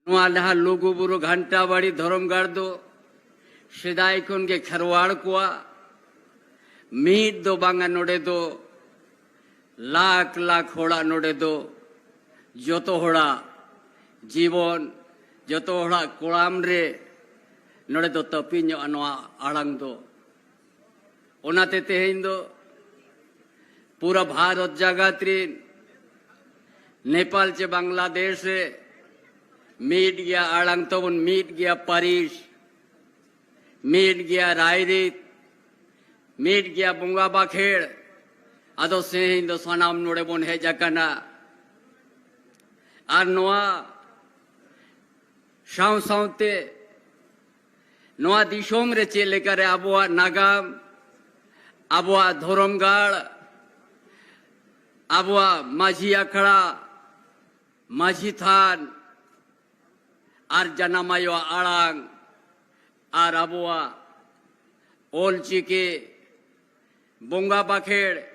ᱱᱚᱣᱟ ᱞᱟᱦᱟ ᱞᱩᱜᱩᱵᱩᱨᱩ ᱜᱷᱟᱱᱴᱟ ᱵᱟᱲᱤ ᱫᱷᱚᱨᱚᱢ ᱜᱟᱲ ᱫᱚ ᱥᱮᱫᱟᱭ ᱠᱷᱚᱱ ᱜᱮ ᱠᱷᱮᱨᱣᱟᱲ ᱠᱚᱣᱟᱜ ᱢᱤᱫ ᱫᱚ ᱵᱟᱝᱟ ᱱᱚᱰᱮ ᱫᱚ लाख लाख होड़ा नोडे दो जोतो होड़ा जीवन जोतो होड़ा कोड़ाम रे नोडे दो तपिन्यो अनवा आड़ंग दो ओनाते तेहेन दो पूरा भारत जगत रे नेपाल चे बांग्लादेश रे मीट गया आड़ंग तो उन मीट गया पारिश मीट गया रायरीत मीट गया बुंगा बाखेड़ आदो से हिंदो सनाम नोड़े बोन है जकना और नोआ शाम साउते नोआ दिशोम रे चेले करे अबुआ नागाम अबुआ धोरमगाड़ अबुआ माझी अखड़ा माझी थान और जनामायो आड़ांग और अबुआ ओल चिके बोंगा बाखेड़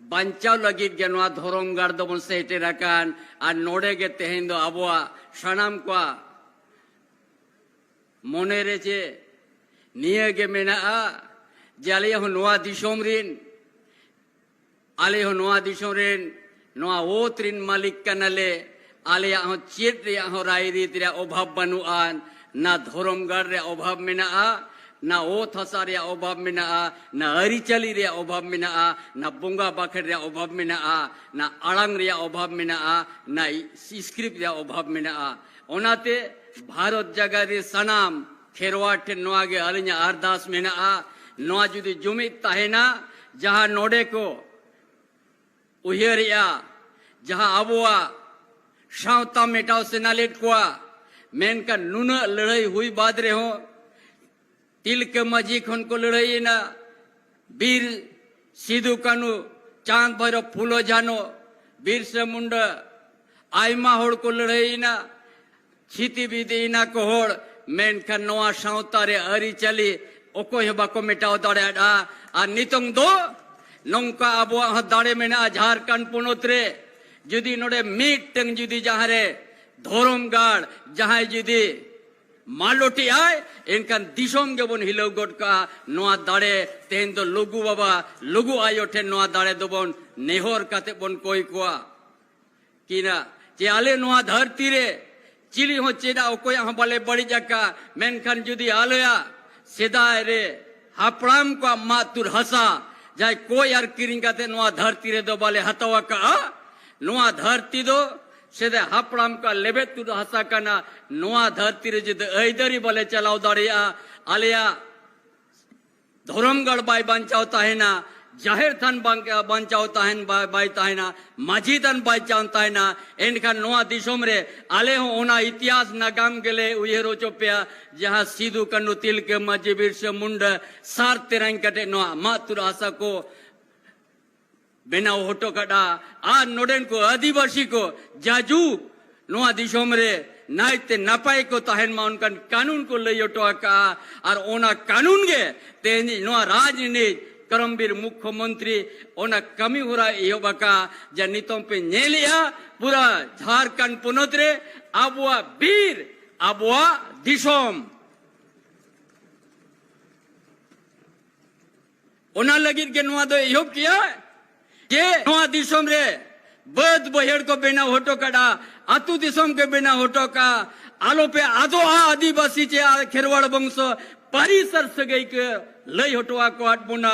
बचाव लगी गनवा धोरम गाड़ दबन सेटेराकान और नोड़े गे तेहेन दो अबुआ सनाम को मने रे चे निये गे मेना जे आले हो नोआ दिसोम रिन आले हो नोआ दिसोम रिन नोआ ओत रिन मालिक कनले आले हो चेट रे हो रायरीत रे अभाव बनुआन ना धोरम गाड़ रे अभाव मेना ना ओत हसा रे अभाव मेना ना अरिचली रे अभाव मेना ना बुंगा बाखेड़ रे अभाव मेना ना आड़ांग रे अभाव मेना ना स्क्रिप्ट रे अभाव मेना ओनाते भारत जगह रे सनाम खेरवाड़ ठे नोआ गे अलिnya अरदास मेना नोआ जुदी जुमिद ताहेना जहां नोडे को उहेरिया जहां अबुआ सावता मेटाव से नालेट कोआ मेनका नुना लड़ाई हुई बाद रे हो तिलके मजी खन को लड़ाई ना वीर सिद्धू कानू चांद भैरव फूलो जानो वीर से मुंडा आयमा होड़ को लड़ाई ना छिती बिदी ना को होड़ मेनका नोआ सावता रे अरी चली ओको हे बाको मेटाव दाड़े आ नितंग दो नौका अबुआ दाड़े मेना झारखंड पुनोत रे जुदी नोडे मीटंग जुदी जहां रे धोरम गाड़ जहां जुदी मालोटी आए इनका दिशोम के बन हिलो गोट का नोआ दाड़े तेन दो लुगु बाबा लुगु आयो ठे नोआ दाड़े दो बन नेहोर काते बन कोई कोआ किना जे आले नोआ धरती रे चिली हो चेदा ओको यहाँ बाले बड़ी जका मेनखान जुदी आलोया सेदाय रे हापड़ाम को मातुर हसा जाय कोई यार किरिंग काते नोआ धरती रे दो बाले हतवा का नोआ धरती दो सेदे हापड़ाम का लेबे तु हसा कना नोआ धरती रे जद ऐदरी बोले चलाव दाड़िया आलिया धोरमगढ़ बाई बंचावता है ना जाहिर थान बंचावता है बाई ताहेना माझी थान बंचावता है ना इनका नोआ दिशोम रे आले हो ओना इतिहास नागाम गेले उयेरो चोपिया जहां सिद्धू कानू तिलके माझी बिरसा मुंडा सार तेरंग कटे नोआ मातुर हसा को बेनाव होटो कटा आ नोडेन को आदिवासी को जाजू नोआ दिशोम रे नाइते नपाई को ताहेन मा उनका कानून को लई ओटो का और ओना कानून गे तेनी नोआ राजनीति करमबीर मुख्यमंत्री ओना कमी हुरा इहो बका जा नितों पे नेलिया पूरा झारखंड पुनोत रे अबुआ वीर अबुआ दिशोम ओना लगित के नोआ दो इहो किया जे नोआ दिशोम रे बद बहेड़ को बेना होटो कड़ा आतु दिशोम के बेना होटो का आलो पे आदो आदिवासी चे खेरवाड़ वंश परिसर सगई के लई होटोआ को आटबुना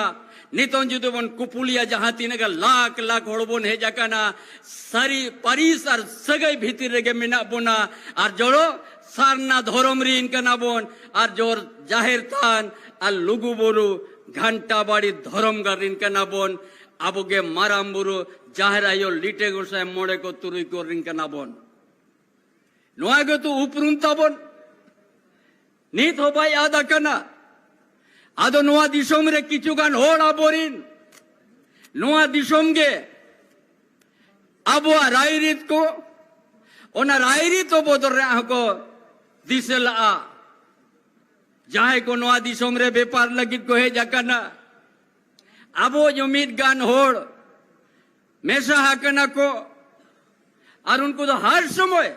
नितों जुदो बन कुपुलिया जहां तीन का लाख लाख होड़बोन है जकाना सारी परिसर सगई भीतर रेगे मिना बोना और जोड़ो सारना धोरम री इनका ना बोन और जोर जाहिर थान और लुगुबुरु घंटा बाड़ी धोरम गर इनका ना बोन अबुगे मारामबुरु जाहिर आयो लिटे गोसाय मोड़े को तुरुई को रिंका ना बोन नोआ गो तू उपरुन ताबोन नीत हो भाई आदा कना आदो नोआ दिशोम रे किचु गान होड़ आबोरिन नोआ दिशोम गे अबुआ रायरीत को ओना रायरीत तो बोदर रे को दिसेला जाहे को नोआ दिशोम रे व्यापार लगित को है जकना अबो जुमित गान होड़ मेसा हाकना को और उनको तो हर समय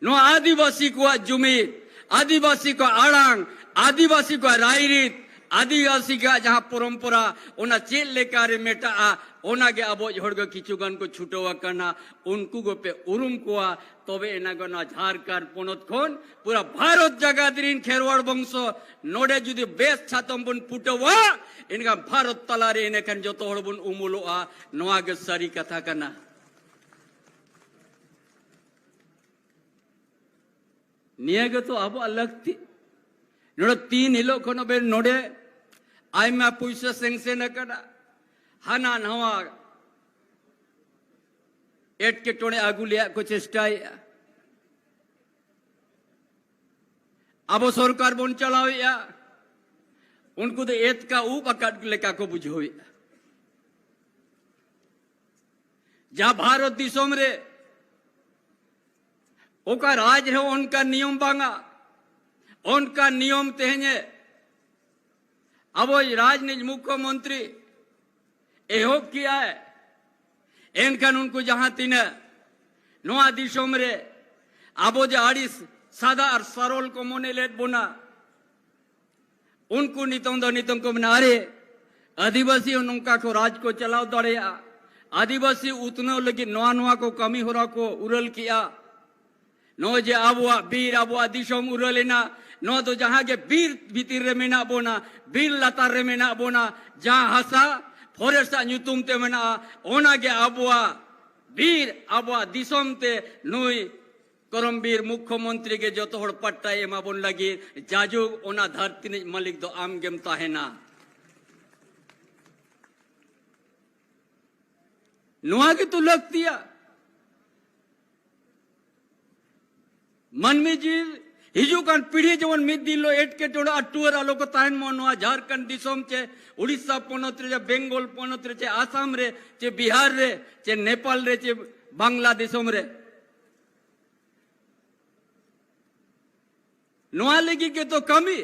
ᱱᱚᱣᱟ आदिवासी ᱠᱚᱣᱟᱜ ᱡᱩᱢᱤᱫ, आदिवासी ᱠᱚᱣᱟᱜ ᱟᱲᱟᱝ, आदिवासी ᱠᱚᱣᱟᱜ ᱨᱟᱭᱨᱤᱛ, आदिवासी ᱠᱚᱣᱟᱜ ᱡᱟᱦᱟᱸ ᱯᱚᱨᱚᱢᱯᱚᱨᱟ ᱚᱱᱟ ᱪᱮᱫ ᱞᱮᱠᱟᱨᱮ ᱢᱮᱴᱟᱜᱼᱟ ᱚᱱᱟᱜᱮ ᱟᱵᱚ ᱦᱚᱲ ᱜᱮ ᱠᱤᱪᱷᱩ ᱜᱟᱱ ᱠᱚ ᱪᱷᱩᱴᱟᱹᱣ ᱟᱠᱟᱱᱟ, ᱩᱱᱠᱩ ᱜᱮᱯᱮ ᱩᱨᱩᱢ ᱠᱚᱣᱟ, ᱛᱚᱵᱮ ᱮᱱᱟᱜ ᱱᱚᱣᱟ ᱡᱷᱟᱲᱠᱷᱚᱸᱰ ᱯᱚᱱᱚᱛ ᱠᱷᱚᱱ ᱯᱩᱨᱟᱹ ᱵᱷᱟᱨᱚᱛ ᱡᱟᱜᱟᱛ ᱨᱤᱱ ᱠᱷᱮᱨᱣᱟᱲ ᱵᱚᱝᱥᱚ ᱱᱚᱰᱮ ᱡᱩᱫᱤ ᱵᱮᱥ ᱪᱷᱟᱛᱚᱢ ᱵᱚᱱ ᱯᱩᱴᱟᱹᱣᱟ ᱮᱱᱠᱷᱟᱱ ᱵᱷᱟᱨᱚᱛ ᱛᱟᱞᱟᱨᱮ ᱮᱱᱮᱠᱷᱟᱱ ᱡᱚᱛᱚ ᱦᱚᱲ ᱵᱚᱱ ᱩᱢᱩᱞᱚᱜᱼᱟ, ᱱᱚᱣᱟ ᱜᱮ ᱥᱟᱹᱨᱤ ᱠᱟᱛᱷᱟ ᱠᱟᱱᱟ। निया तो अब लगती नोड़े 3 हिलों को नबे नोड़े आई में पैसा सेंक्शन करा हाना नवा एट के टोने आगू लिया को चेष्टा अब सरकार बन चलाओ या उनको तो एत का ऊप अकाट लेका को बुझो जहाँ भारत दिसोम रे ओका राज है उनका नियम बांगा उनका नियम तेहने अब राजनीति मुख्यमंत्री एहोप किया है एनखान उनको जहां तीन नोआ दिसोम रे अब जो आड़ी सादा और सरल को मोने लेत बोना उनको नितों को बना अरे आदिवासी उनका को राज को चलाओ दौड़ेया आदिवासी उतने लगी नोआ नोआ को कमी हो रहा को उरल किया नो जे आबुआ बीर आबुआ दिसोम उरलेना नो तो जहां के बीर भीतर रे मेना बोना बीर लतार रे मेना बोना जहां हसा फॉरेस्ट नुतुम ते मेना ओना के आबुआ बीर आबुआ दिसोम ते नुई करमबीर मुख्यमंत्री के जो तो पट्टा एमा बोन लगी जाजुग ओना धरती ने मालिक दो आम गेम ताहेना नुआ के तो लगतिया मनमी जी हिजुकान पीढ़ी जवन मिद दिलो एट के टोड़ा अटुअर आलो को ताहन मनवा झारखंड दिसोम चे उड़ीसा पोनत रे बेंगल पोनत रे चे आसाम रे चे बिहार रे चे नेपाल रे चे बांग्ला दिसोम रे नोआ लेगी के तो कमी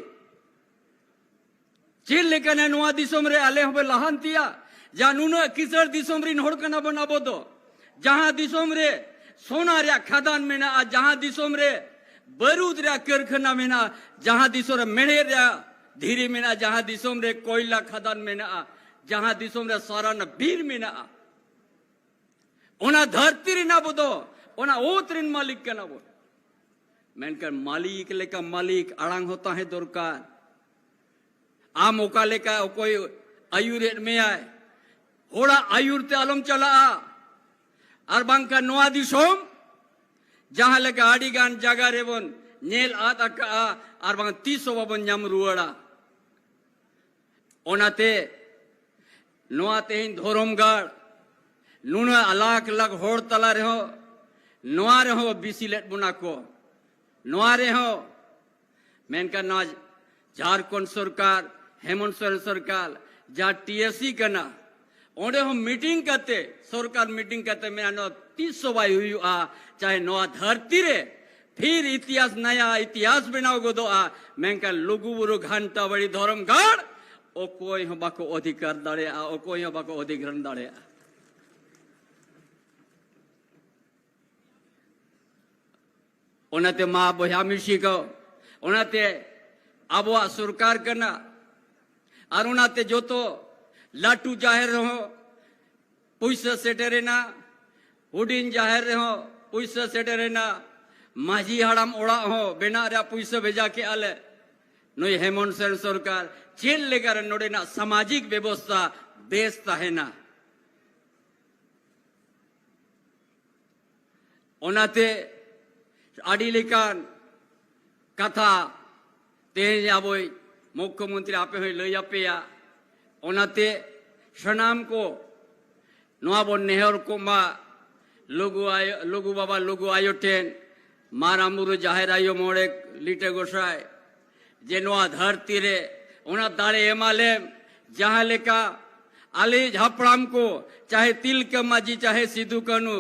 चेल लेकर नोआ दिसोम रे आले हबे लहानतिया जानुन किसर दिसोम रे नोड़ कना बनाबो दो जहां दिसोम रे सोना रे खदान में ना जहां दिसोम रे बरूद रे कारखाना में ना जहां दिसोम रे मेढ़े रे धीरे में ना जहां दिसोम रे कोयला खदान में ना जहां दिसोम रे सारा न बीर में ना ओना धरती रे ना बोदो ओना ओतरिन मालिक के ना बो मेनकर मालिक लेका मालिक अड़ांग होता है दरकार आम ओका लेका कोई आयुर में आए होड़ा आयुर ते आलम चला और बांका नोआ दिसोम जहां लेका आड़ी गान जगह रे बन नेल आत अका और बांग 300 बाबन नाम रुआड़ा ओनाते नोआ तेहिन धोरमगढ़ नुना अलाक लग होड़ तला रे हो नोआ रे हो बिसिलेट बुना को नोआ रे हो मेनका नोआ झारखंड सरकार हेमंत सोरेन सरकार जहां टीएससी कना ओंडे हम मीटिंग करते सरकार मीटिंग करते मेरा नो 300 बाई हुई चाहे नोआ धरती रे फिर इतिहास नया इतिहास बनाओ गोदो मेनका लुगु बुरु घंटा बड़ी धर्मगढ़ ओ कोई हम बाको अधिकार दाड़े ओ कोई हम बाको अधिग्रहण दाड़े ओनाते मा बया मिसी को ओनाते आबुआ सरकार कना और ओनाते जो तो लाटू जाहिर रहो पैसा सेटेरेना हुडिन जाहिर रहो पैसा सेटेरेना माझी हड़ाम ओड़ा हो बेना रे पैसा भेजा के आले नई हेमंत सोरेन सरकार चेल लेकर नोडेना सामाजिक व्यवस्था बेस ताहेना ओनाते आड़ी लेकान कथा तेज आबोय मुख्यमंत्री आपे हो लई आपेया ओनाते सनाम को नोआबो नेहर को मा लुगु बाबा लुगु आयो टेन मारामुरु जाहिर आयो मोड़े लिटे गोसाय जे नोआ धरती रे ओना दाड़े एमाले जहां लेका आले झापड़ाम को चाहे तिलक माजी चाहे सिद्धू कानू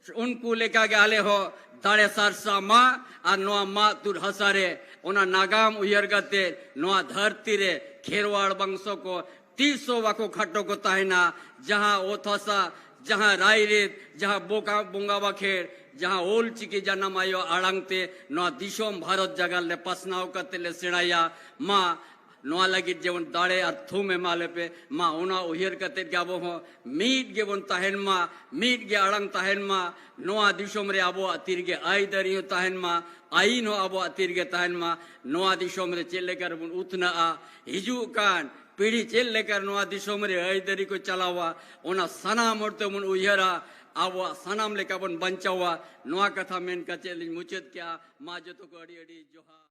उनको लेका के आले हो दाड़े सरसा मा और नोआ मा तुर हसारे ओना नागाम उयर गते नोआ धरती रे खेरवाड़ वंशो को 300 वाको खट्टो को ताहिना जहां ओथसा जहां रायरेत जहां बोका बोंगा बखेर जहां ओल चिकी जानम आयो आड़ांगते नवा दिशोम भारत जगह ले पसनाव करते ले सेणाया मा नवा लगी जेवन दाड़े और थूम एमाले पे मा उना उहियर करते गाबो हो मीट गेबन ताहेन मा मीट गे आड़ांग ताहेन मा नवा दिशोम रे आबो अतिरगे आई दरियो ताहेन मा आईन हो आबो अतिरगे ताहेन मा नवा दिशोम रे चेल लेकर बन उतना आ हिजू कान पीढ़ी चेल लेकर नवा दिशोम रे आई दरी को चलावा ओना सनाम मोड़ते मन उहियरा आबो सनाम लेकर बन बंचावा नवा कथा मेन का चेल मुचत क्या मा जतो को अड़ी अड़ी जोहा।